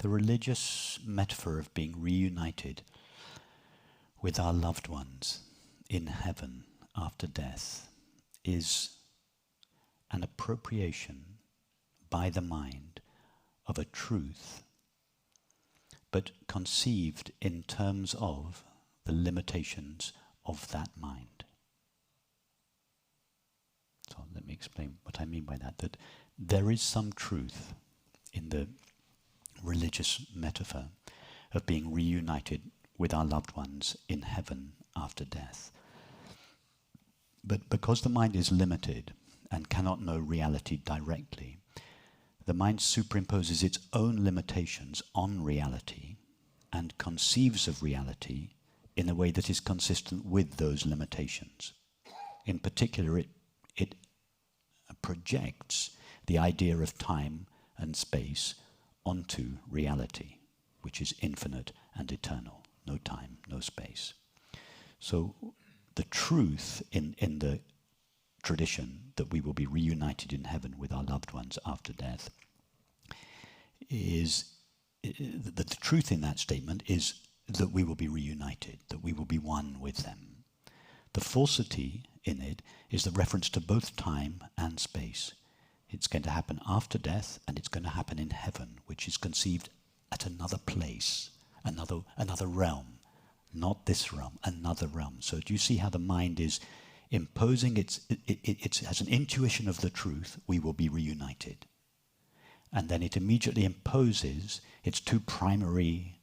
The religious metaphor of being reunited with our loved ones in heaven after death is an appropriation by the mind of a truth, but conceived in terms of the limitations of that mind. So let me explain what I mean by that. That there is some truth in the religious metaphor of being reunited with our loved ones in heaven after death. But because the mind is limited and cannot know reality directly, the mind superimposes its own limitations on reality and conceives of reality in a way that is consistent with those limitations. In particular, it projects the idea of time and space onto reality, which is infinite and eternal. No time, no space. So the truth in the tradition that we will be reunited in heaven with our loved ones after death is that the truth in that statement is that we will be reunited, that we will be one with them. The falsity in it is the reference to both time and space. It's going to happen after death, and it's going to happen in heaven, which is conceived at another place, another realm, not this realm, another realm. So do you see how the mind is imposing it has an intuition of the truth, we will be reunited. And then it immediately imposes its two primary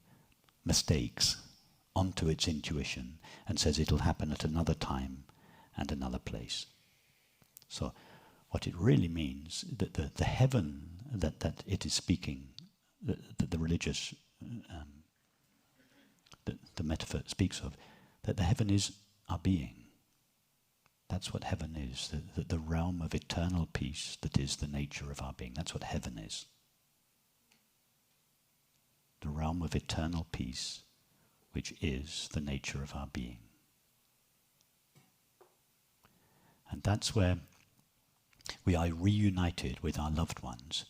mistakes onto its intuition and says it'll happen at another time and another place. So what it really means, that the heaven that it is speaking, the religious, the metaphor speaks of, that the heaven is our being. That's what heaven is, the realm of eternal peace that is the nature of our being. That's what heaven is. The realm of eternal peace, which is the nature of our being. And that's where we are reunited with our loved ones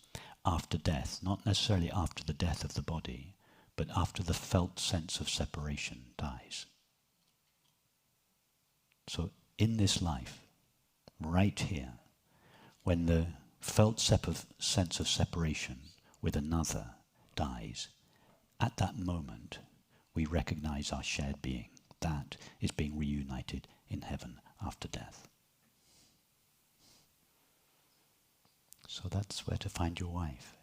after death, not necessarily after the death of the body, but after the felt sense of separation dies. So in this life, right here, when the felt sense of separation with another dies, at that moment we recognize our shared being. That is being reunited in heaven after death. So that's where to find your wife.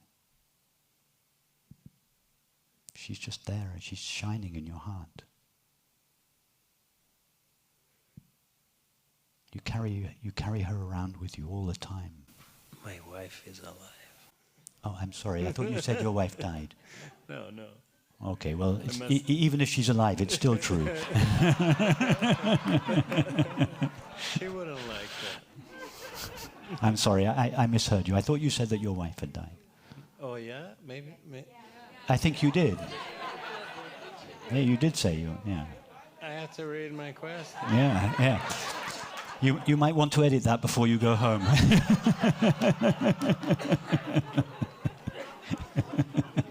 She's just there and she's shining in your heart. You carry her around with you all the time. My wife is alive. Oh, I'm sorry. I thought you said your wife died. No. Okay, well, even if she's alive, it's still true. She wouldn't like that. I'm sorry, I misheard you. I thought you said that your wife had died. Oh yeah? Maybe. I think you did. Yeah, you did say you, yeah. I have to read my question. Yeah. You might want to edit that before you go home.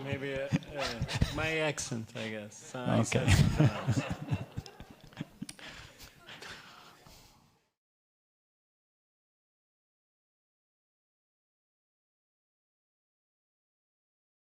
Maybe my accent, I guess. Okay.